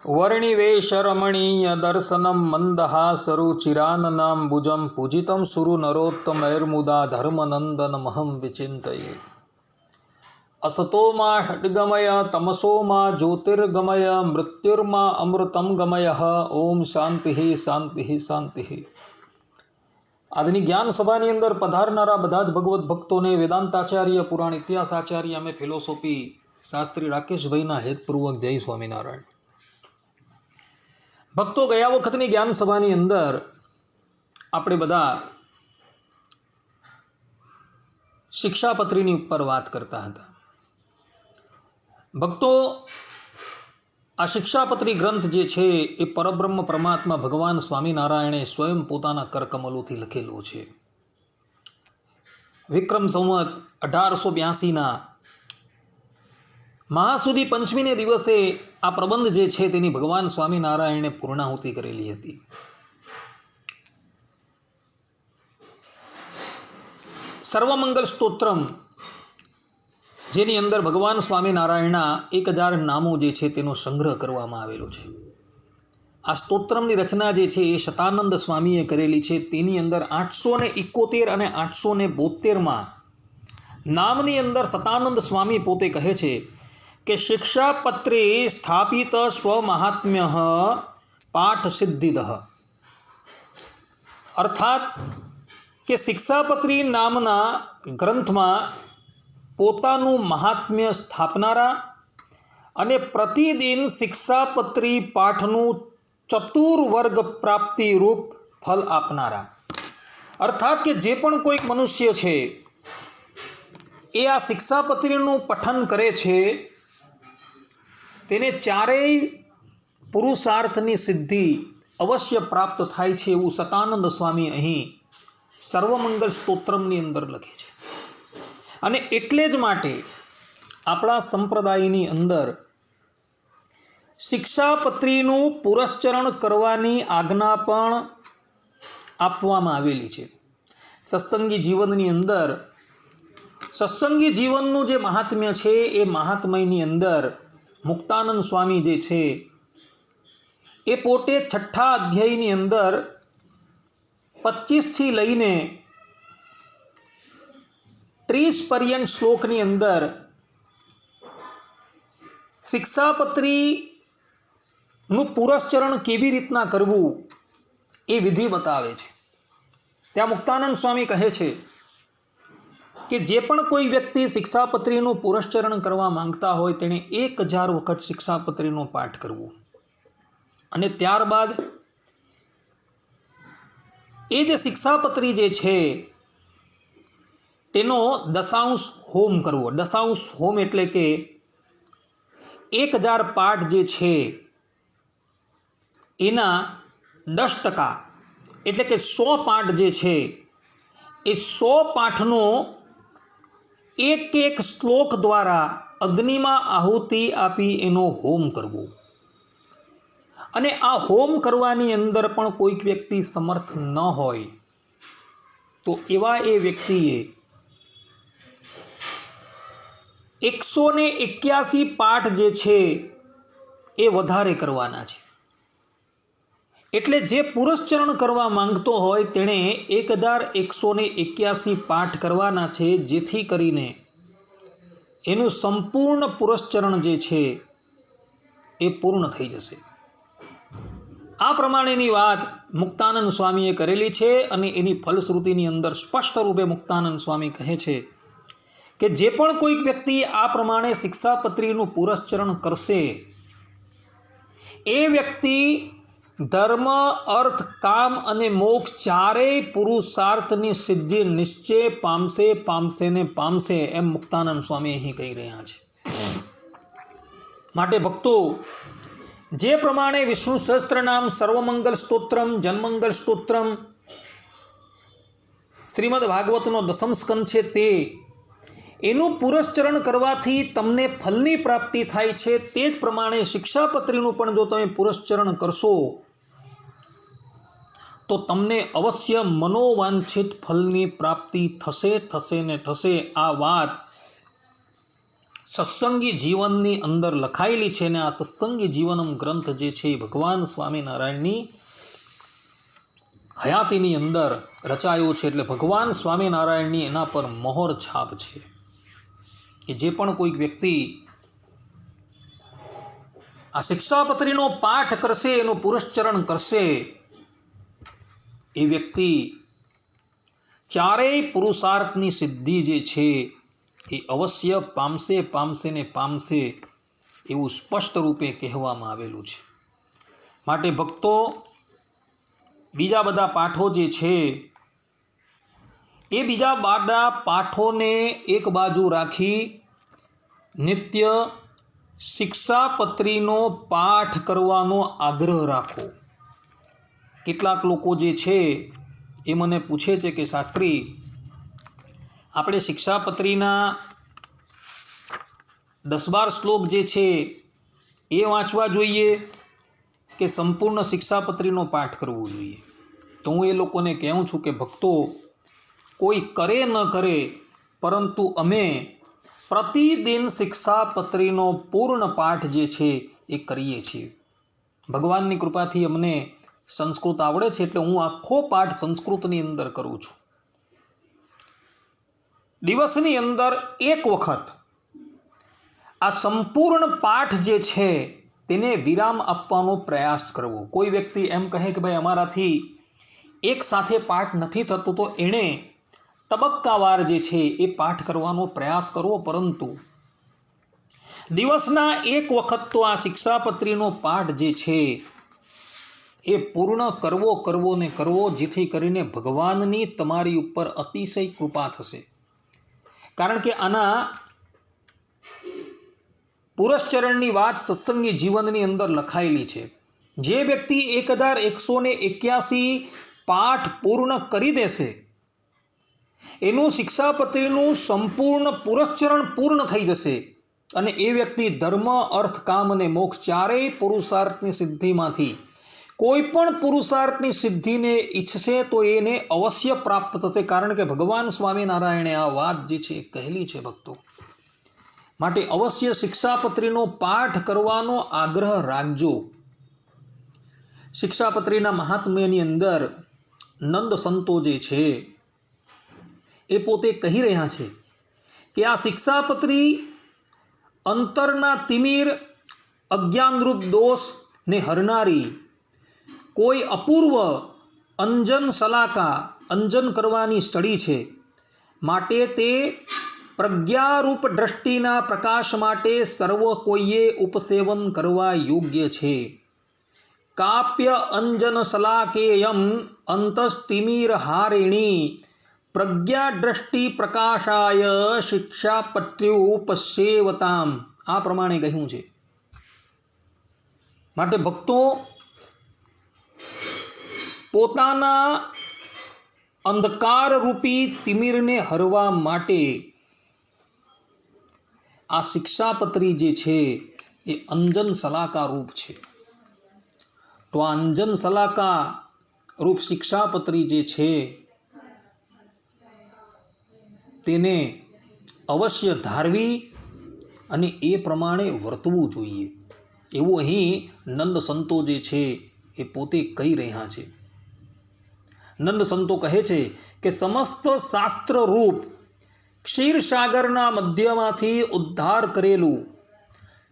वर्णिवेशरमणीय दर्शनं मन्दहासरुचिराननाम्बुजं पूजितं सुरनरोत्तमैर्मुदा धर्मनन्दनमहं विचिन्तये। असतो मा षड्गमय तमसो मा ज्योतिर्गमय मृत्युर्मा अमृतं गमय। ओम शांति शांति शांति। આજની જ્ઞાન સભાની અંદર પધારનારા બધા જ ભગવત ભક્તોને વેદાંતાચાર્ય પુરાણ ઇતિહાસ આચાર્ય અમે ફિલોસોફી શાસ્ત્રી રાકેશભાઈના હેતપૂર્વક જય સ્વામિનારાયણ। ભક્તો, ગયા વખતની જ્ઞાન સભાની અંદર આપણે બધા શિક્ષાપત્રીની ઉપર વાત કરતા હતા। ભક્તો, આ શિક્ષાપત્રી ગ્રંથ જે છે એ પરબ્રહ્મ પરમાત્મા ભગવાન સ્વામિનારાયણે સ્વયં પોતાના કરકમલોથી લખેલો છે। વિક્રમ સંવત 1882ના મહાસુદી પંચમીને દિવસે આ પ્રબંધ જે છે તેની ભગવાન સ્વામિનારાયણે પૂર્ણાહુતિ કરેલી હતી। સર્વમંગલ સ્તોત્રમ, જેની અંદર ભગવાન સ્વામિનારાયણના 1000 નામો જે છે તેનો સંગ્રહ કરવામાં આવેલો છે। આ સ્તોત્રમની રચના જે છે એ શતાનંદ સ્વામીએ કરેલી છે। તેની અંદર 871 અને 872માં નામની અંદર શતાનંદ સ્વામી પોતે કહે છે કે શિક્ષાપત્રે સ્થાપિત સ્વમહાત્મ્ય પાઠ સિદ્ધિદ, અર્થાત કે શિક્ષાપત્રી નામના ગ્રંથમાં પોતાનું મહાત્મ્ય સ્થાપનારા અને પ્રતિદિન શિક્ષાપત્રી પાઠનું ચતુર્વર્ગ પ્રાપ્તિ રૂપ ફલ આપનારા, અર્થાત કે જે પણ કોઈક મનુષ્ય છે એ આ શિક્ષાપત્રીનું પઠન કરે છે તેને ચારેય પુરુષાર્થની સિદ્ધિ અવશ્ય પ્રાપ્ત થાય છે, એવું શતાનંદ સ્વામી અહીં સર્વમંગલ સ્તોત્રમની અંદર લખે છે। અને એટલે જ માટે આપણા સંપ્રદાયની અંદર શિક્ષાપત્રીનું પુરસ્ચરણ કરવાની આજ્ઞા પણ આપવામાં આવેલી છે। સત્સંગી જીવનની અંદર સત્સંગી જીવનનું જે મહાત્મ્ય છે એ મહાત્મ્યની અંદર મુક્તાનંદ સ્વામી જે છે એ પોતે 6થા અધ્યાયની અંદર 25થી લઈને 30 પર્યંત શ્લોકની અંદર શિક્ષાપત્રીનું પુરસ્ચરણ કેવી રીતના કરવું એ વિધિ બતાવે છે। ત્યાં મુક્તાનંદ સ્વામી કહે છે કે જે પણ કોઈ વ્યક્તિ શિક્ષાપત્રીનું પુરસ્ચરણ કરવા માંગતા હોય તેણે 1000 વખત શિક્ષાપત્રીનો પાઠ કરવો અને ત્યારબાદ એ જે શિક્ષાપત્રી જે છે તેનો દશાંશ હોમ કરવો। દશાંશ હોમ એટલે કે 1000 પાઠ જે છે એના 10% એટલે કે 100 પાઠ જે છે એ 100 પાઠનો એક શ્લોક દ્વારા અગ્નિમાં આહુતિ આપી એનો હોમ કરવો। અને આ હોમ કરવાની અંદર પણ કોઈક વ્યક્તિ સમર્થ ન હોય તો એવા એ વ્યક્તિએ 181 પાઠ જે છે એ વધારે કરવાના છે। એટલે જે પુરસ્ચરણ કરવા માંગતો હોય તેણે 1181 પાઠ કરવાના છે, જેથી કરીને એનું સંપૂર્ણ પુરસ્ચરણ જે છે એ પૂર્ણ થઈ જશે। આ પ્રમાણેની વાત મુક્તાનંદ સ્વામીએ કરેલી છે અને એની ફલશ્રુતિની અંદર સ્પષ્ટ રૂપે મુક્તાનંદ સ્વામી કહે છે કે જે પણ કોઈક વ્યક્તિ આ પ્રમાણે શિક્ષાપત્રીનું પુરસ્ચરણ કરશે એ વ્યક્તિ ધર્મ, અર્થ, કામ અને મોક્ષ ચારેય પુરુષાર્થની સિદ્ધિ નિશ્ચય પામશે ને પામશે, એમ મુક્તાનંદ સ્વામી અહીં કહી રહ્યા છે। માટે ભક્તો, જે પ્રમાણે વિષ્ણુ સહસ્ત્રનામ, સર્વમંગલ સ્તોત્રમ, જનમંગલ સ્તોત્રમ, શ્રીમદ ભાગવતનો 10મ સ્કંદ છે તે એનું પુરસ્ચરણ કરવાથી તમને ફલની પ્રાપ્તિ થાય છે, તે જ પ્રમાણે શિક્ષાપત્રીનું પણ જો તમે પુરસ્ચરણ કરશો તો તમને અવશ્ય મનોવાંછિત ફલની પ્રાપ્તિ થશે ને થશે। આ વાત સત્સંગી જીવનની અંદર લખાયેલી છે અને આ સત્સંગી જીવનમ ગ્રંથ જે છે એ ભગવાન સ્વામિનારાયણની હયાતીની અંદર રચાયો છે. એટલે ભગવાન સ્વામિનારાયણની એના પર મહોર છાપ છે કે જે પણ કોઈક વ્યક્તિ આ શિક્ષાપત્રીનો પાઠ કરશે, એનું પુરસ્ચરણ કરશે, એ વ્યક્તિ ચારેય પુરુષાર્થની સિદ્ધિ જે છે એ અવશ્ય પામશે ને પામશે એવું સ્પષ્ટ રૂપે કહેવામાં આવેલું છે. માટે ભક્તો, બીજા બધા પાઠો જે છે એ બીજા બધા પાઠોને એક બાજુ રાખી નિત્ય શિક્ષાપત્રીનો પાઠ કરવાનો આગ્રહ રાખો. કેટલાક લોકો જે છે એ મને પૂછે છે કે શાસ્ત્રી, આપણે શિક્ષાપત્રીના 10-12 શ્લોક જે છે એ વાંચવા જોઈએ કે સંપૂર્ણ શિક્ષાપત્રીનો પાઠ કરવો જોઈએ? તો હું એ લોકોને કહું છું કે ભક્તો, કોઈ કરે ન કરે, પરંતુ અમે પ્રતિદિન શિક્ષાપત્રીનો પૂર્ણ પાઠ જે છે એ કરીએ છીએ. ભગવાનની કૃપાથી અમને સંસ્કૃત આવડે છે, એટલે હું આખો પાઠ સંસ્કૃતની અંદર કરું છું. દિવસની અંદર એક વખત આ સંપૂર્ણ પાઠ જે છે તેને વિરામ આપવાનો પ્રયાસ કરવો. કોઈ વ્યક્તિ એમ કહે કે ભાઈ અમારાથી એક સાથે પાઠ નથી થતો, તો એણે તબક્કાવાર જે છે એ પાઠ કરવાનો પ્રયાસ કરવો. પરંતુ દિવસના એક વખત તો આ શિક્ષાપત્રીનો પાઠ જે છે એ પૂર્ણ કરવો ને કરવો, જેથી કરીને ભગવાનની તમારી ઉપર અતિશય કૃપા થશે. કારણ કે આના પુરસ્ચરણની વાત સત્સંગી જીવનની અંદર લખાયેલી છે. જે વ્યક્તિ 1181 પાઠ પૂર્ણ કરી દેશે, એનું શિક્ષાપત્રીનું સંપૂર્ણ પુરસ્ચરણ પૂર્ણ થઈ જશે અને એ વ્યક્તિ ધર્મ, અર્થ, કામ અને મોક્ષ ચારેય પુરુષાર્થની સિદ્ધિમાંથી કોઈ પણ પુરુષાર્થની સિદ્ધિને ઈચ્છશે તો એને અવશ્ય પ્રાપ્ત થશે. કારણ કે ભગવાન સ્વામિનારાયણે આ વાત જે છે એ કહેલી છે ભક્તો. માટે અવશ્ય શિક્ષાપત્રીનો પાઠ કરવાનો આગ્રહ રાખજો. શિક્ષાપત્રીના મહાત્મ્યની અંદર નંદ સંતો જે છે એ પોતે કહી રહ્યા છે કે આ શિક્ષાપત્રી અંતરના તિમિર, અજ્ઞાનરૂપ દોષને હરનારી, કોઈ અપૂર્વ અંજન શલાકા, અંજન કરવાની સળી છે. માટે તે પ્રજ્ઞારૂપ દ્રષ્ટિના પ્રકાશ માટે સર્વ કોઈએ ઉપસેવન કરવા યોગ્ય છે. કાપ્ય અંજન શલાકેયમ અંતસ્તિમિર હારિણી પ્રજ્ઞા દ્રષ્ટિ પ્રકાશાય શિક્ષાપત્ર્યુપસેવતામ. આ પ્રમાણે કહ્યું છે. માટે ભક્તો, પોતાના અંધકારરૂપી તિમિરને હરવા માટે આ શિક્ષાપત્રી જે છે એ અંજન શલાકા રૂપ છે. તો આ અંજન શલાકા રૂપ શિક્ષાપત્રી જે છે તેને અવશ્ય ધારવી અને એ પ્રમાણે વર્તવું જોઈએ, એવું અહીં નંદ સંતો જે છે એ પોતે કહી રહ્યા છે. નંદ સંતો કહે છે કે સમસ્ત શાસ્ત્ર રૂપ ક્ષીરસાગરના મધ્યમાંથી ઉદ્ધાર કરેલું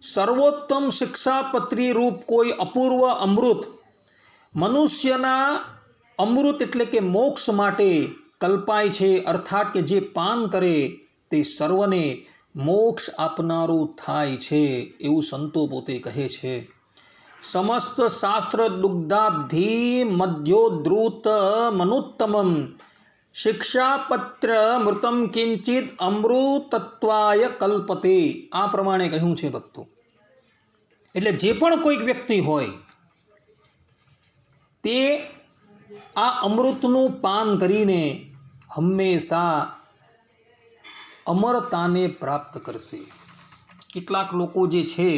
સર્વોત્તમ શિક્ષાપત્રી રૂપ કોઈ અપૂર્વ અમૃત મનુષ્યના અમૃત એટલે કે મોક્ષ માટે કલ્પાય છે. અર્થાત કે જે પાન કરે તે સર્વને મોક્ષ આપનારું થાય છે, એવું સંતો પોતે કહે છે. સમસ્ત શાસ્ત્ર દુગ્ધાબ્ધિ મધ્યોદ્રુત મનુત્તમમ શિક્ષાપત્ર મૃતમ કિંચિત અમૃતત્વાય કલ્પતે. આ પ્રમાણે કહ્યું છે ભક્તો. એટલે જે પણ કોઈક વ્યક્તિ હોય તે આ અમૃતનું પાન કરીને હંમેશા અમરતાને પ્રાપ્ત કરશે. કેટલાક લોકો જે છે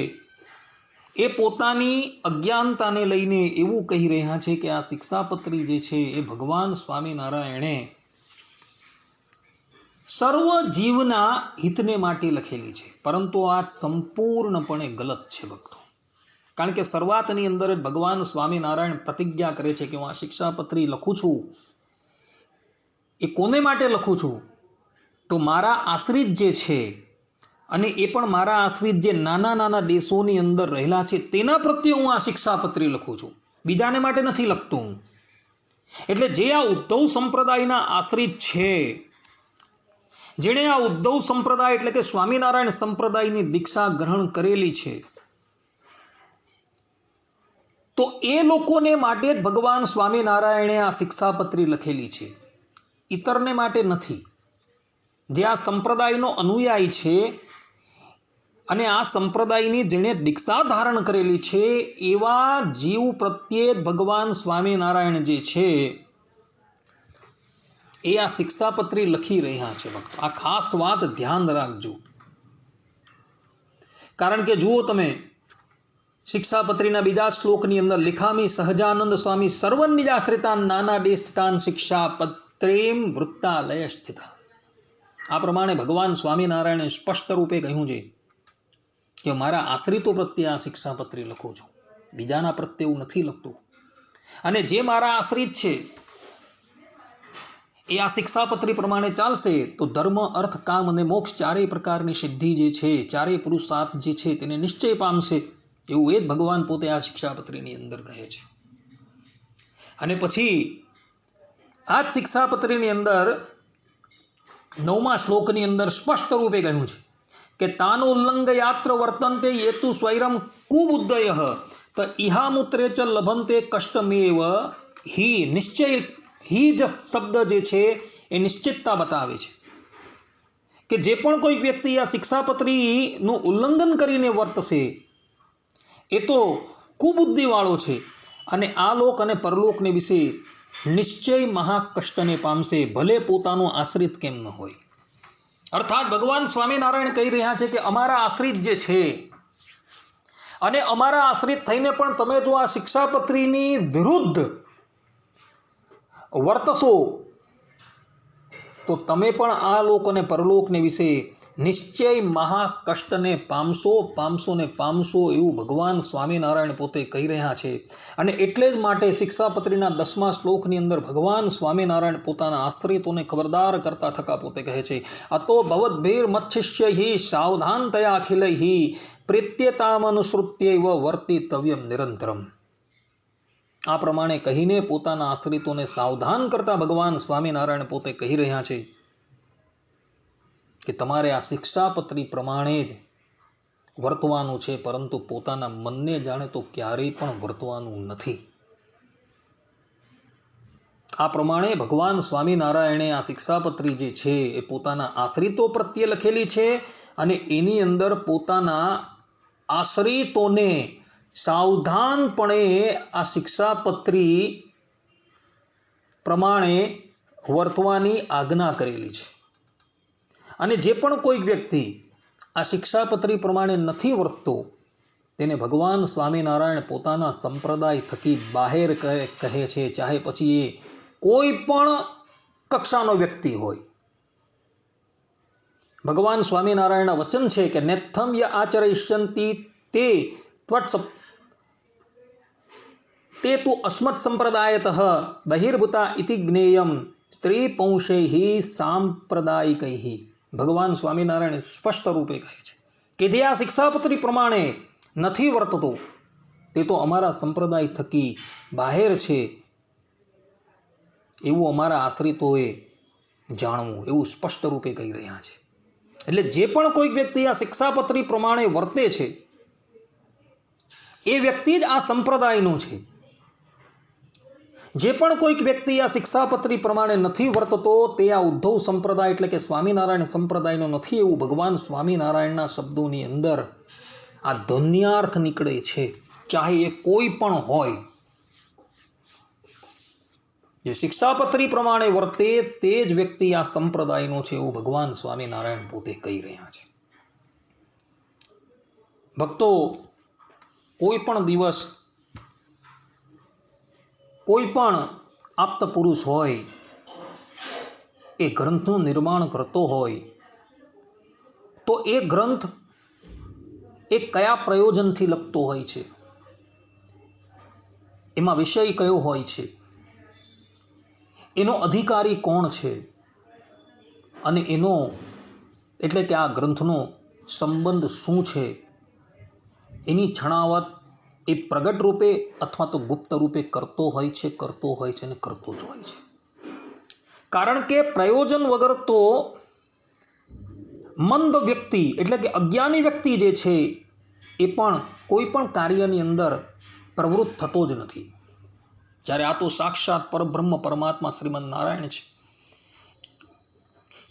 એ પોતાની અજ્ઞાનતાને લઈને એવું કહી રહ્યા છે કે આ શિક્ષાપત્રી જે છે એ ભગવાન સ્વામિનારાયણે સર્વ જીવના હિતને માટે લખેલી છે, પરંતુ આ સંપૂર્ણપણે ગલત છે ભક્તો. કારણ કે શરૂઆતની અંદર જ ભગવાન સ્વામિનારાયણ પ્રતિજ્ઞા કરે છે કે હું આ શિક્ષાપત્રી લખું છું એ કોને માટે લખું છું? તો મારા આશ્રિત જે છે, અને એ પણ મારા આશ્રિત જે નાના નાના દેશોની અંદર રહેલા છે તેના પ્રત્યે હું આ શિક્ષાપત્રી લખું છું, બીજાને માટે નથી લખતો હું. એટલે જે આ ઉદ્ધવ સંપ્રદાયના આશ્રિત છે, જેણે આ ઉદ્ધવ સંપ્રદાય એટલે કે સ્વામિનારાયણ સંપ્રદાયની દીક્ષા ગ્રહણ કરેલી છે, તો એ લોકોને માટે જ ભગવાન સ્વામિનારાયણે આ શિક્ષાપત્રી લખેલી છે, ઇતરને માટે નથી. જે આ સંપ્રદાયનો અનુયાયી છે અને આ સંપ્રદાયની જેણે દીક્ષા ધારણ કરેલી છે એવા જીવ પ્રત્યે ભગવાન સ્વામિનારાયણ જે છે એ આ શિક્ષાપત્રી લખી રહ્યા છે ભક્તો. આ ખાસ વાત ધ્યાન રાખજો. કારણ કે જુઓ તમે, શિક્ષાપત્રીના બીજા શ્લોકની અંદર લિખામી સહજાનંદ સ્વામી સર્વનિજાશ્રિતાન નાના દેશસ્થિતાન શિક્ષાપત્રેમ વૃત્તાલય સ્થિતા. આ પ્રમાણે ભગવાન સ્વામિનારાયણે સ્પષ્ટ રૂપે કહ્યું છે કે મારા આશ્રિતો પ્રત્યે આ શિક્ષાપત્રી લખું છું, બીજાના પ્રત્યે હું નથી લખતું. અને જે મારા આશ્રિત છે એ આ શિક્ષાપત્રી પ્રમાણે ચાલશે તો ધર્મ, અર્થ, કામ અને મોક્ષ ચારેય પ્રકારની સિદ્ધિ જે છે, ચારેય પુરુષાર્થ જે છે તેને નિશ્ચય પામશે, એવું એ જ ભગવાન પોતે આ શિક્ષાપત્રીની અંદર કહે છે. અને પછી આ જ શિક્ષાપત્રીની અંદર 9મા શ્લોકની અંદર સ્પષ્ટ રૂપે કહ્યું છે કે તાન ઉલ્લંઘયાત્ર વર્તન્તે યેતુ સ્વૈરમ કુબુદ્ધયઃ તો ઇહામૂત્રે ચ લભંતે કષ્ટમેવ હિ. નિશ્ચય હિ જ શબ્દ જે છે એ નિશ્ચિતતા બતાવે છે કે જે પણ કોઈ વ્યક્તિ આ શિક્ષાપત્રીનું ઉલ્લંઘન કરીને વર્તશે એ તો કુબુદ્ધિવાળો છે અને આ લોક અને પરલોકને વિશે નિશ્ચય મહાકષ્ટને પામશે, ભલે પોતાનો આશ્રિત કેમ ન હોય. અર્થાત ભગવાન સ્વામિનારાયણ કહી રહ્યા છે કે અમારા આશ્રિત જે છે અને અમારા આશ્રિત થઈને પણ તમે જો આ શિક્ષાપત્રીની વિરુદ્ધ વર્તશો તો તમે પણ આ લોક અને પરલોકને વિશે નિશ્ચય મહાકષ્ટને પામશો ને પામશો, એવું ભગવાન સ્વામિનારાયણ પોતે કહી રહ્યા છે. અને એટલે જ માટે શિક્ષાપત્રીના 10મા શ્લોકની અંદર ભગવાન સ્વામિનારાયણ પોતાના આશ્રિતોને ખબરદાર કરતા થકા પોતે કહે છે અતો ભવદ્ભીર મચ્છિષ્ય સાવધાનતયા અખિલૈ પ્રેત્યતામનુસૃત્યૈવ વર્તિતવ્યમ નિરંતરમ. આ પ્રમાણે કહીને પોતાના આશ્રિતોને સાવધાન કરતા ભગવાન સ્વામિનારાયણ પોતે કહી રહ્યા છે કે તમારે આ શિક્ષાપત્રી પ્રમાણે જ વર્તવાનું છે, પરંતુ પોતાના મનને જાણે તો ક્યારેય પણ વર્તવાનું નથી. આ પ્રમાણે ભગવાન સ્વામિનારાયણે આ શિક્ષાપત્રી જે છે એ પોતાના આશ્રિતો પ્રત્યે લખેલી છે અને એની અંદર પોતાના આશ્રિતોને સાવધાનપણે આ શિક્ષાપત્રી પ્રમાણે વર્તવાની આજ્ઞા કરેલી છે. અને જે પણ કોઈક વ્યક્તિ આ શિક્ષાપત્રી પ્રમાણે નથી વર્તતો તેને ભગવાન સ્વામિનારાયણ પોતાના સંપ્રદાય થકી બહાર કહે છે, ચાહે પછી એ કોઈ પણ કક્ષાનો વ્યક્તિ હોય. ભગવાન સ્વામિનારાયણના વચન છે કે નેત્થમ ય આચરયિષ્યન્તિ તે તુ અસ્મત સંપ્રદાયતઃ બહિર્ભૂતા ઇતિ જ્ઞેયમ સ્ત્રી પંશૈ સાંપ્રદાયિકૈ. ભગવાન સ્વામિનારાયણ સ્પષ્ટ રૂપે કહે છે કે જે આ શિક્ષાપત્રી પ્રમાણે નથી વર્તતો તે તો અમારા સંપ્રદાય થકી બહાર છે, એવું અમારા આશ્રિતોએ જાણવું, એવું સ્પષ્ટ રૂપે કહી રહ્યા છે. એટલે જે પણ કોઈક વ્યક્તિ આ શિક્ષાપત્રી પ્રમાણે વર્તે છે એ વ્યક્તિ જ આ સંપ્રદાયનું છે. જે પણ કોઈક વ્યક્તિ આ શિક્ષાપત્રી પ્રમાણે નથી વર્તતો તે આ ઉદ્ધવ સંપ્રદાય એટલે કે સ્વામિનારાયણ સંપ્રદાયનો નથી, એવું ભગવાન સ્વામિનારાયણના શબ્દોની અંદર આ ધન્યાર્થ નીકળે છે, ચાહે એ કોઈ પણ હોય. જે શિક્ષાપત્રી પ્રમાણે વર્તે તે જ વ્યક્તિ આ સંપ્રદાયનો છે, એવું ભગવાન સ્વામિનારાયણ પોતે કહી રહ્યા છે. ભક્તો, કોઈ પણ દિવસ કોઈ પણ આપ્ત પુરુષ હોય એ ગ્રંથનું નિર્માણ કરતો હોય તો એ ગ્રંથ એ કયા પ્રયોજનથી લખતો હોય છે, એમાં વિષય કયો હોય છે, એનો અધિકારી કોણ છે, અને એનો એટલે કે આ ગ્રંથનો સંબંધ શું છે, એની છણાવટ એ પ્રગટ રૂપે અથવા તો ગુપ્ત રૂપે કરતો હોય છે અને કરતો જ હોય છે. કારણ કે પ્રયોજન વગર તો મંદ વ્યક્તિ એટલે કે અજ્ઞાની વ્યક્તિ જે છે એ પણ કોઈ પણ કાર્યની અંદર પ્રવૃત્ત થતો જ નથી. જ્યારે આ તો સાક્ષાત પરબ્રહ્મ પરમાત્મા શ્રીમદ નારાયણ છે,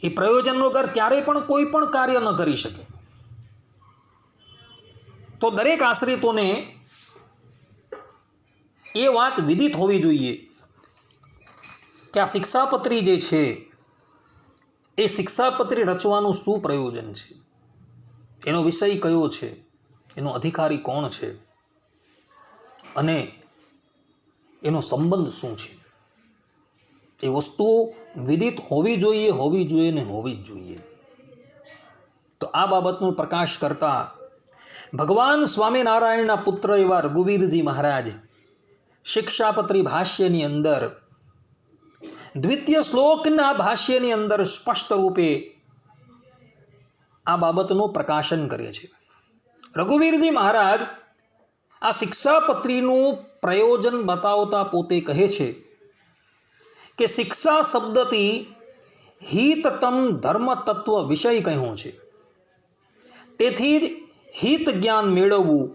એ પ્રયોજન વગર ક્યારેય પણ કોઈ પણ કાર્ય ન કરી શકે. તો દરેક આશ્રિતોને એ વાત વિદિત હોવી જોઈએ કે આ શિક્ષાપત્રી જે છે એ શિક્ષાપત્રી રચવાનું શું પ્રયોજન છે, એનો વિષય કયો છે, એનો અધિકારી કોણ છે અને એનો સંબંધ શું છે, એ વસ્તુ વિદિત હોવી જોઈએ ને હોવી જ જોઈએ. તો આ બાબતનો પ્રકાશ કરતા ભગવાન સ્વામિનારાયણના પુત્ર એવા રઘુવીરજી મહારાજ શિક્ષાપત્રી ભાષ્યની અંદર દ્વિતીય શ્લોકના ભાષ્યની અંદર સ્પષ્ટ રૂપે આ બાબતનું પ્રકાશન કરે છે. રઘુવીરજી મહારાજ આ શિક્ષાપત્રીનું પ્રયોજન બતાવતા પોતે કહે છે કે શિક્ષા શબ્દથી હિતતમ ધર્મ તત્વ વિષય કહ્યું છે, તેથી જ હિત જ્ઞાન મેળવવું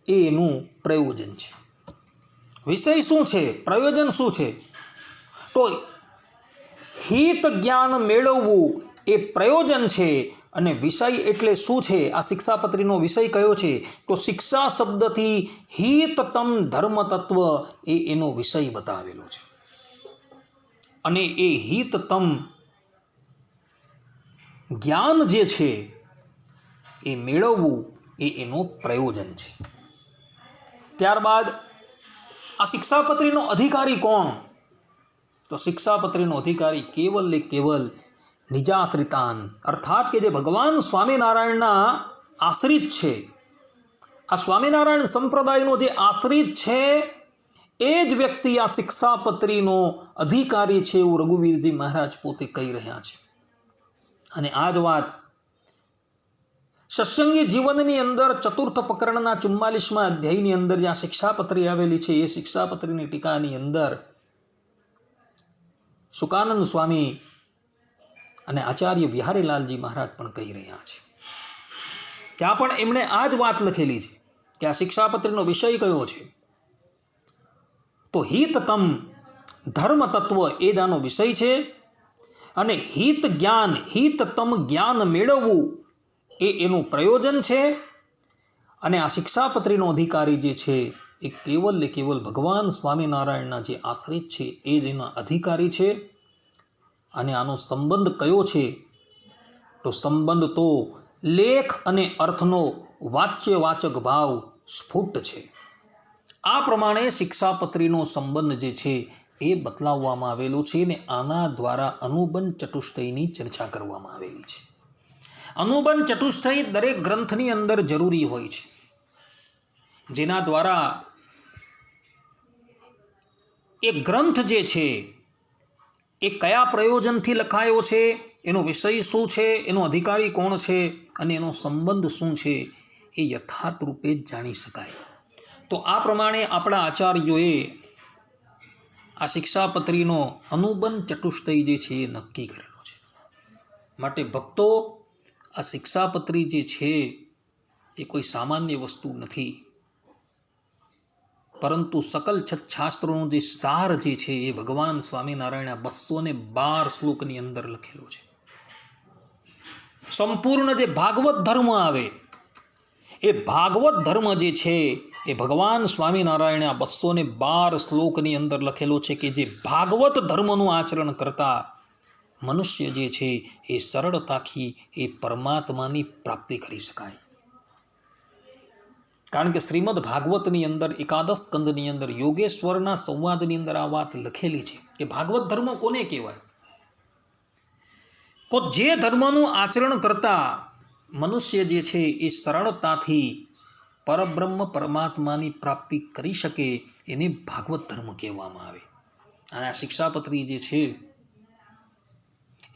એ એનું પ્રયોજન છે. વિષય શું છે, પ્રયોજન શું છે? તો હિત જ્ઞાન મેળવવું એ પ્રયોજન છે. અને વિષય એટલે શું છે? આ શિક્ષાપત્રીનો વિષય કયો છે? તો શિક્ષા શબ્દથી હિતતમ ધર્મ તત્વ એ એનો વિષય બતાવેલો છે. અને એ હિતતમ જ્ઞાન જે છે એ મેળવવું એ એનો પ્રયોજન છે. ત્યારબાદ આ શિક્ષાપત્રીનો અધિકારી કોણ? તો શિક્ષાપત્રીનો અધિકારી કેવલ ને કેવલ નિજાશ્રિતાન, અર્થાત કે જે ભગવાન સ્વામિનારાયણના આશ્રિત છે, આ સ્વામિનારાયણ સંપ્રદાયનો જે આશ્રિત છે એ જ વ્યક્તિ આ શિક્ષાપત્રીનો અધિકારી છે એવું રઘુવીરજી મહારાજ પોતે કહી રહ્યા છે. અને આ જ વાત સત્સંગી જીવનની અંદર ચતુર્થ પ્રકરણના 44મા અધ્યાયની અંદર જ્યાં શિક્ષાપત્રી આવેલી છે એ શિક્ષાપત્રીની ટીકાની અંદર સુકાનંદ સ્વામી અને આચાર્ય બિહારીલાલજી મહારાજ પણ કહી રહ્યા છે. ત્યાં પણ એમણે આ જ વાત લખેલી છે કે આ શિક્ષાપત્રીનો વિષય કયો છે? તો હિતતમ ધર્મ તત્વ એ જ આનો વિષય છે. અને હિત જ્ઞાન, હિતતમ જ્ઞાન મેળવવું એ એનું પ્રયોજન છે. અને આ શિક્ષાપત્રીનો અધિકારી જે છે એ કેવલ ને કેવલ ભગવાન સ્વામિનારાયણના જે આશ્રિત છે એ જ એના અધિકારી છે. અને આનો સંબંધ કયો છે? તો સંબંધ તો લેખ અને અર્થનો વાચ્યવાચક ભાવ સ્ફુટ છે. આ પ્રમાણે શિક્ષાપત્રીનો સંબંધ જે છે એ બતલાવવામાં આવેલો છે અને આના દ્વારા અનુબંધ ચતુષ્ટયની ચર્ચા કરવામાં આવેલી છે. અનુબંધ ચતુષ્ટય દરેક ગ્રંથની અંદર જરૂરી હોય છે, જેના દ્વારા એ ગ્રંથ જે છે એ કયા પ્રયોજનથી લખાયો છે, એનો વિષય શું છે, એનો અધિકારી કોણ છે અને એનો સંબંધ શું છે એ યથાર્થ રૂપે જ જાણી શકાય. તો આ પ્રમાણે આપણા આચાર્યોએ આ શિક્ષાપત્રીનો અનુબંધ ચતુષ્ટય જે છે એ નક્કી કરેલો છે. માટે ભક્તો, આ શિક્ષાપત્રી જે છે એ કોઈ સામાન્ય વસ્તુ નથી, પરંતુ સકલ શાસ્ત્રોનો જે સાર જે છે એ ભગવાન સ્વામિનારાયણ 212 શ્લોકની અંદર લખેલો છે. સંપૂર્ણ જે ભાગવત ધર્મ આવે એ ભાગવત ધર્મ જે છે એ ભગવાન સ્વામિનારાયણે 212 શ્લોકની અંદર લખેલો છે કે જે ભાગવત ધર્મનું આચરણ કરતા મનુષ્ય જે છે એ સરળતાથી એ પરમાત્માની પ્રાપ્તિ કરી શકાય. કારણ કે શ્રીમદ ભાગવતની અંદર એકાદશ સ્કંદની અંદર યોગેશ્વરના સંવાદની અંદર આ વાત લખેલી છે કે ભાગવત ધર્મ કોને કહેવાય? તો જે ધર્મનું આચરણ કરતા મનુષ્ય જે છે એ સરળતાથી પરબ્રહ્મ પરમાત્માની પ્રાપ્તિ કરી શકે એને ભાગવત ધર્મ કહેવામાં આવે. અને આ શિક્ષાપત્રી જે છે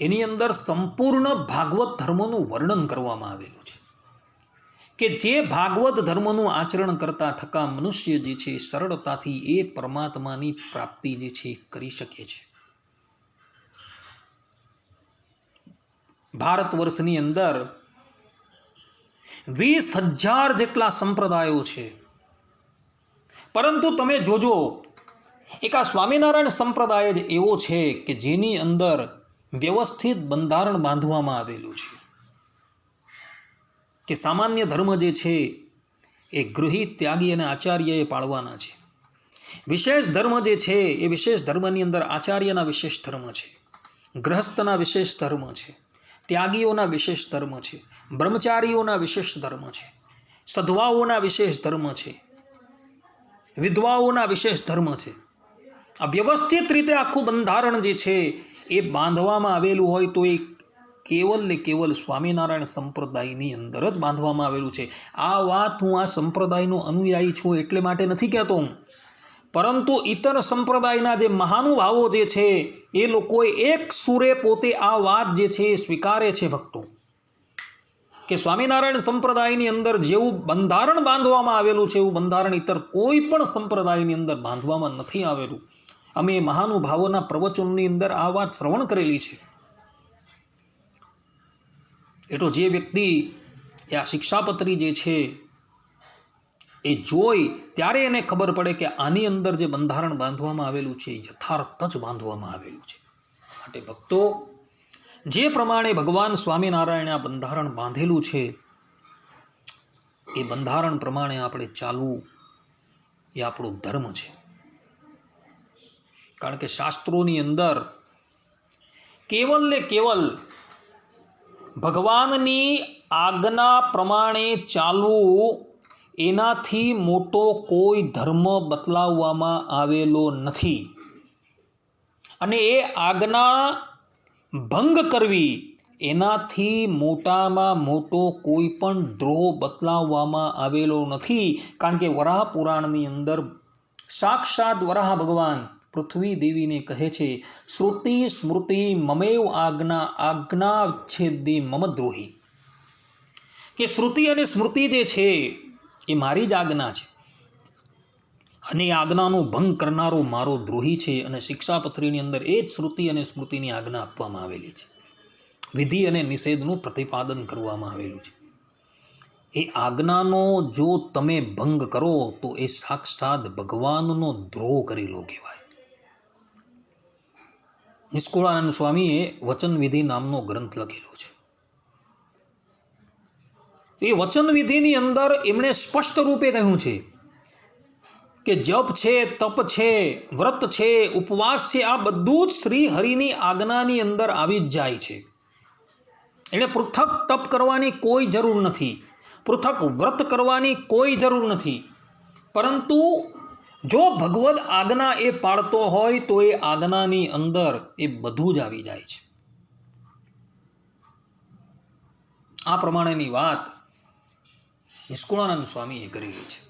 એની અંદર સંપૂર્ણ ભાગવત ધર્મનું વર્ણન કરવામાં આવેલું છે કે જે ભાગવત ધર્મનું આચરણ કરતા થકા મનુષ્ય જે છે સરળતાથી એ પરમાત્માની પ્રાપ્તિ જે છે કરી શકે છે. ભારત વર્ષની અંદર 20,000 જેટલા સંપ્રદાયો છે, પરંતુ તમે જોજો એક આ સ્વામિનારાયણ સંપ્રદાય જ એવો છે કે જેની અંદર વ્યવસ્થિત બંધારણ બાંધવામાં આવેલું છે કે સામાન્ય ધર્મ જે છે એ ગૃહિત, ત્યાગી અને આચાર્યએ પાળવાના છે. વિશેષ ધર્મ જે છે એ વિશેષ ધર્મની અંદર આચાર્યના વિશેષ ધર્મ છે, ગૃહસ્થના વિશેષ ધર્મ છે, ત્યાગીઓના વિશેષ ધર્મ છે, બ્રહ્મચારીઓના વિશેષ ધર્મ છે, સધવાઓના વિશેષ ધર્મ છે, વિધવાઓના વિશેષ ધર્મ છે. આ વ્યવસ્થિત રીતે આખું બંધારણ જે છે એ બાંધવામાં આવેલું હોય તો એ કેવલ ને કેવલ સ્વામિનારાયણ સંપ્રદાયની અંદર જ બાંધવામાં આવેલું છે. આ વાત હું આ સંપ્રદાયનો અનુયાયી છું એટલે માટે નથી કહેતો હું, પરંતુ ઇતર સંપ્રદાયના જે મહાનુભાવો જે છે એ લોકોએ એક સુરે પોતે આ વાત જે છે એ સ્વીકારે છે ભક્તો, કે સ્વામિનારાયણ સંપ્રદાયની અંદર જેવું બંધારણ બાંધવામાં આવેલું છે એવું બંધારણ ઇતર કોઈ પણ સંપ્રદાયની અંદર બાંધવામાં નથી આવેલું. અમે મહાનુભાવોના પ્રવચનની અંદર આ વાત શ્રવણ કરેલી છે. એટલો જે વ્યક્તિ આ શિક્ષાપત્રી જે છે એ જોઈ ત્યારે એને ખબર પડે કે આની અંદર જે બંધારણ બાંધવામાં આવેલું છે એ યથાર્થ જ બાંધવામાં આવેલું છે. માટે ભક્તો, જે પ્રમાણે ભગવાન સ્વામિનારાયણે આ બંધારણ બાંધેલું છે એ બંધારણ પ્રમાણે આપણે ચાલવું એ આપણો ધર્મ છે. કારણ કે શાસ્ત્રોની અંદર કેવલ ને કેવલ ભગવાનની આજ્ઞા પ્રમાણે ચાલવું એનાથી મોટો કોઈ ધર્મ બતલાવવામાં આવેલો નથી. અને એ આજ્ઞા ભંગ કરવી એનાથી મોટામાં મોટો કોઈ પણ દ્રોહ બતલાવવામાં આવેલો નથી. કારણ કે વરાહ પુરાણની અંદર સાક્ષાત વરાહ ભગવાન પૃથ્વી દેવીને કહે છે, શ્રુતિ સ્મૃતિ મમેવ આજ્ઞા છેદી મમ દ્રોહી, કે શ્રુતિ અને સ્મૃતિ જે છે એ મારી જ આજ્ઞા છે અને એ આજ્ઞાનો ભંગ કરનારો મારો દ્રોહી છે. અને શિક્ષાપત્રીની અંદર એ જ શ્રુતિ અને સ્મૃતિની આજ્ઞા આપવામાં આવેલી છે. વિધિ અને નિષેધનું પ્રતિપાદન કરવામાં આવેલું છે. એ આજ્ઞાનો જો તમે ભંગ કરો તો એ સાક્ષાત ભગવાનનો દ્રોહ કરેલો કહેવાય. નિષ્કુળાનંદ સ્વામીએ વચનવિધિ નામનો ગ્રંથ લખેલો છે. એ વચનવિધિની અંદર એમણે સ્પષ્ટ રૂપે કહ્યું છે કે જપ છે, તપ છે, વ્રત છે, ઉપવાસ છે, આ બધું જ શ્રી હરિની આજ્ઞાની અંદર આવી જ જાય છે. એને પૃથક તપ કરવાની કોઈ જરૂર નથી, પૃથક વ્રત કરવાની કોઈ જરૂર નથી. પરંતુ જો ભગવદ આજ્ઞા એ પાળતો હોય તો એ આજ્ઞાની અંદર એ બધું જ આવી જાય છે. આ પ્રમાણેની વાત નિષ્કુળાનંદ સ્વામીએ કરેલી છે.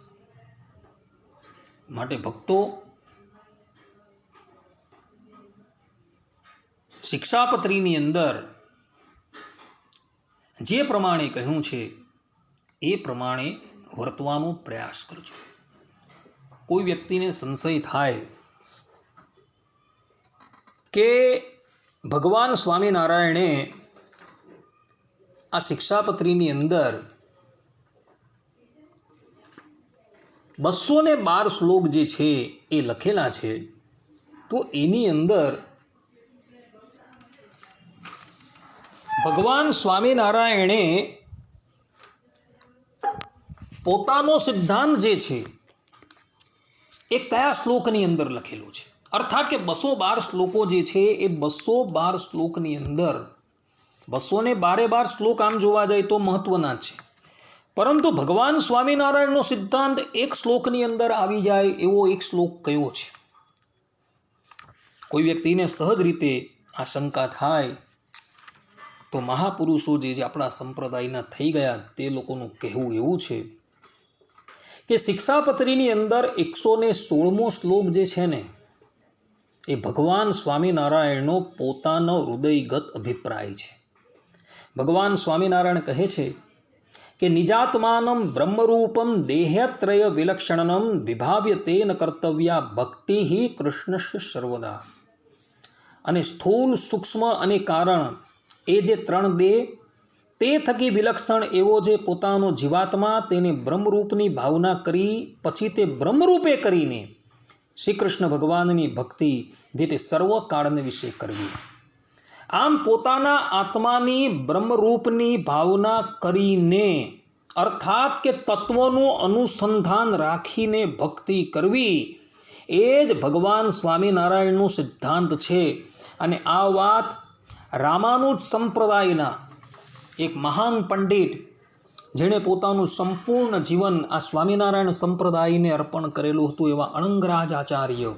માટે ભક્તો, શિક્ષાપત્રીની અંદર જે પ્રમાણે કહ્યું છે એ પ્રમાણે વર્તવાનો પ્રયાસ કરજો. કોઈ વ્યક્તિને સંશય થાય કે ભગવાન સ્વામિનારાયણે આ શિક્ષાપત્રીની અંદર 212 શ્લોક જે છે એ લખેલા છે, તો એની અંદર ભગવાન સ્વામિનારાયણે પોતાનો સિદ્ધાંત જે છે એ કયા શ્લોકની અંદર લખેલું છે. અર્થાત કે 212 શ્લોકો જે છે એ 212 શ્લોકની અંદર 212 શ્લોક આમ જોવા જાય તો મહત્વના જ છે, પરંતુ ભગવાન સ્વામિનારાયણનો સિદ્ધાંત એક શ્લોકની અંદર આવી જાય એવો એક શ્લોક કયો છે? કોઈ વ્યક્તિને સહજ રીતે આ શંકા થાય તો મહાપુરુષો જે આપણા સંપ્રદાયના થઈ ગયા તે લોકોનું કહેવું એવું છે કે શિક્ષાપત્રીની અંદર 116મો શ્લોક જે છે ને એ ભગવાન સ્વામિનારાયણનો પોતાનો હૃદયગત અભિપ્રાય છે. ભગવાન સ્વામિનારાયણ કહે છે કે નિજાત્માનમ બ્રહ્મરૂપમ દેહત્રય વિલક્ષણનમ વિભાવ્ય તેન કર્તવ્યા ભક્તિ કૃષ્ણસ્ય સર્વદા. અને સ્થૂલ સૂક્ષ્મ અને કારણ એ જે 3 દેહ તે થકી વિલક્ષણ એવો જે પોતાનો જીવાત્મા તેને બ્રહ્મરૂપની ભાવના કરી પછી તે બ્રહ્મરૂપે કરીને શ્રી કૃષ્ણ ભગવાનની ભક્તિ જે તે સર્વ કાળને વિશે કરવી. આમ પોતાના આત્માની બ્રહ્મરૂપની ભાવના કરીને અર્થાત કે તત્વનું અનુસંધાન રાખીને ભક્તિ કરવી એ જ ભગવાન સ્વામિનારાયણનું સિદ્ધાંત છે. અને આ વાત રામાનુજ સંપ્રદાયના એક મહાન પંડિત જેણે પોતાનું સંપૂર્ણ જીવન આ સ્વામિનારાયણ સંપ્રદાયને અર્પણ કરેલું હતું એવા અણંગરાજ આચાર્ય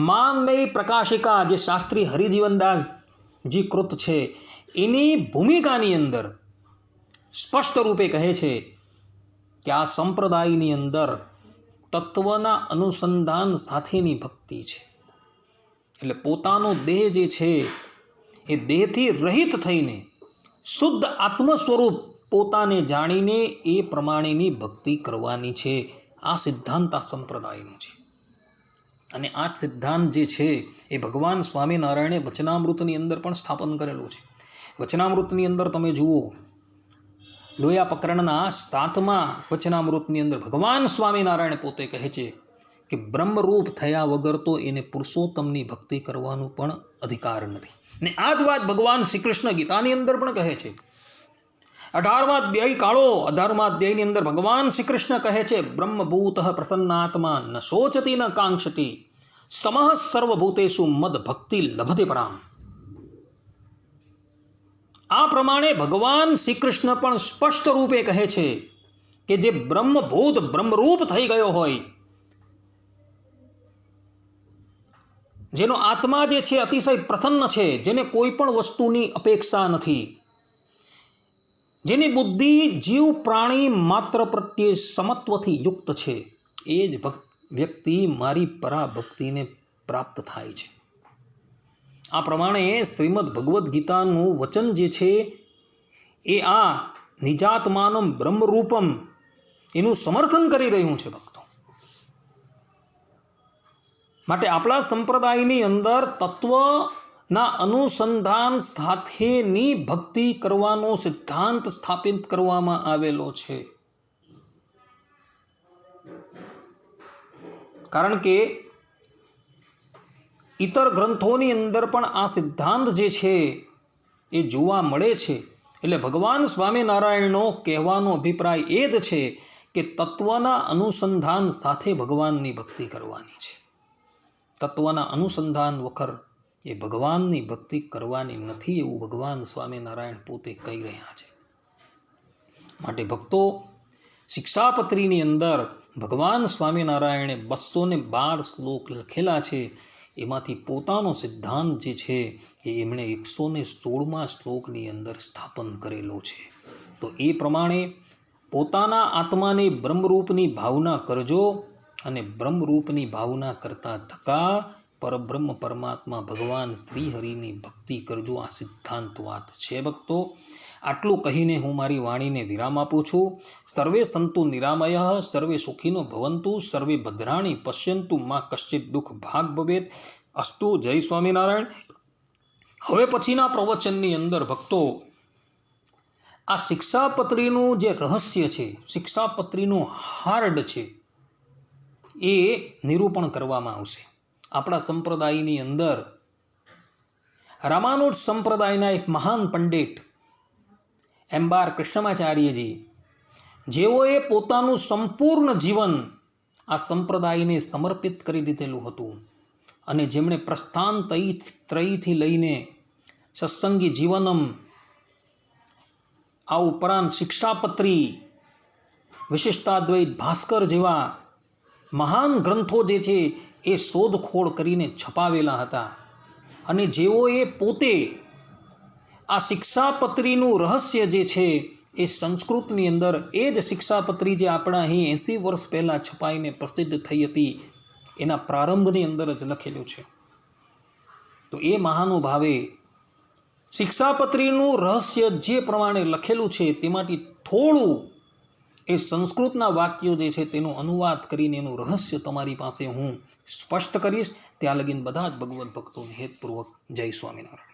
માનમય પ્રકાશિકા જે શાસ્ત્રી હરિજીવનદાસજી કૃત છે એની ભૂમિકાની અંદર સ્પષ્ટ રૂપે કહે છે કે આ સંપ્રદાયની અંદર તત્વના અનુસંધાન સાથેની ભક્તિ છે. એટલે પોતાનો દેહ જે છે એ દેહથી રહિત થઈને શુદ્ધ આત્મ સ્વરૂપ પોતાને જાણીને એ પ્રમાણેની ભક્તિ કરવાની છે. આ સિદ્ધાંત આ સંપ્રદાયનો છે. અને આ સિદ્ધાંત જે છે એ ભગવાન સ્વામિનારાયણે વચનામૃતની અંદર પણ સ્થાપન કરેલું છે. વચનામૃતની અંદર તમે જુઓ લોયા પ્રકરણના 7મા વચનામૃતની અંદર ભગવાન સ્વામિનારાયણ પોતે કહે છે કે બ્રહ્મરૂપ થયા વગર તો એને પુરુષોત્તમની ભક્તિ કરવાનું પણ અધિકાર નથી. ને આ જ વાત ભગવાન શ્રી કૃષ્ણ ગીતાની અંદર પણ કહે છે. 18મા અધ્યાય કાળો 18મા અધ્યાયની અંદર ભગવાન શ્રી કૃષ્ણ કહે છે બ્રહ્મભૂત પ્રસન્નાત્મા ન શોચતી ન કાંક્ષતી સમઃ સર્વભૂતેષુ મદ ભક્તિ લભતે પરામ. આ પ્રમાણે ભગવાન શ્રી કૃષ્ણ પણ સ્પષ્ટ રૂપે કહે છે કે જે બ્રહ્મભૂત બ્રહ્મરૂપ થઈ ગયો હોય, જેનો આત્મા જે છે અતિશય પ્રસન્ન છે, જેને કોઈ પણ વસ્તુની અપેક્ષા નથી, જેની બુદ્ધિ જીવ પ્રાણી માત્ર પ્રત્યે સમત્વથી યુક્ત છે, એ જ વ્યક્તિ મારી પરાભક્તિને પ્રાપ્ત થાય છે. આ પ્રમાણે શ્રીમદ ભગવદ્ ગીતાનું વચન જે છે એ આ નિજાત્માનમ બ્રહ્મરૂપમ એનું સમર્થન કરી રહ્યું છે ભક્તો. માટે આપણા સંપ્રદાયની અંદર તત્વના અનુસંધાન સાથેની ભક્તિ કરવાનો સિદ્ધાંત સ્થાપિત કરવામાં આવેલો છે. કારણ કે ઇતર ગ્રંથોની અંદર પણ આ સિદ્ધાંત જે છે એ જોવા મળે છે. એટલે ભગવાન સ્વામિનારાયણનો કહેવાનો અભિપ્રાય એ જ છે કે તત્વના અનુસંધાન સાથે ભગવાનની ભક્તિ કરવાની છે. તત્વના અનુસંધાન વગર એ ભગવાનની ભક્તિ કરવાની નથી એવું ભગવાન સ્વામિનારાયણ પોતે કહી રહ્યા છે. માટે ભક્તો શિક્ષાપત્રીની અંદર ભગવાન સ્વામિનારાયણે 212 શ્લોક લખેલા છે. એમાંથી પોતાનો સિદ્ધાંત જે છે એ એમણે 116મા શ્લોકની અંદર સ્થાપન કરેલો છે. તો એ પ્રમાણે પોતાના આત્માને બ્રહ્મરૂપની ભાવના કરજો અને બ્રહ્મરૂપની ભાવના કરતા થકા પરબ્રહ્મ પરમાત્મા ભગવાન શ્રી હરિની ભક્તિ કરજો. આ સિદ્ધાંત વાત છે ભક્તો. આટલું કહીને હું મારી વાણીને વિરામ આપું છું. સર્વે સંતુ નિરામય સર્વે સુખીનો ભવંતુ સર્વે ભદ્રાણી પશ્યંતુ માં કશ્ચિત દુઃખ ભાગ ભવેત. અસ્તુ. જય સ્વામિનારાયણ. હવે પછીના પ્રવચનની અંદર ભક્તો આ શિક્ષાપત્રીનું જે રહસ્ય છે, શિક્ષાપત્રીનું હાર્ડ છે, એ નિરૂપણ કરવામાં આવશે. આપણા સંપ્રદાયની અંદર રામાનુજ સંપ્રદાયના એક મહાન પંડિત એમ્બાર કૃષ્ણમાચાર્યજી, જેઓએ પોતાનું સંપૂર્ણ જીવન આ સંપ્રદાયને સમર્પિત કરી દીધેલું હતું અને જેમણે પ્રસ્થાન ત્રયથી લઈને સત્સંગી જીવનમ, આ ઉપરાંત શિક્ષાપત્રી, વિશિષ્ટાદ્વૈત ભાસ્કર જેવા મહાન ગ્રંથો જે છે એ શોધખોળ કરીને છપાવેલા હતા અને જેઓએ પોતે આ શિક્ષાપત્રીનું રહસ્ય જે છે એ સંસ્કૃતની અંદર એ જ શિક્ષાપત્રી જે આપણા અહીં 80 વર્ષ પહેલાં છપાઈને પ્રસિદ્ધ થઈ હતી એના પ્રારંભની અંદર જ લખેલું છે. તો એ મહાનુભાવે શિક્ષાપત્રીનું રહસ્ય જે પ્રમાણે લખેલું છે તેમાંથી થોડું એ સંસ્કૃતના વાક્યો જે છે તેનો અનુવાદ કરીને એનું રહસ્ય તમારી પાસે હું સ્પષ્ટ કરીશ. ત્યાં લગીન બધા જ ભગવદ્ ભક્તોને હેતપૂર્વક જય સ્વામિનારાયણ.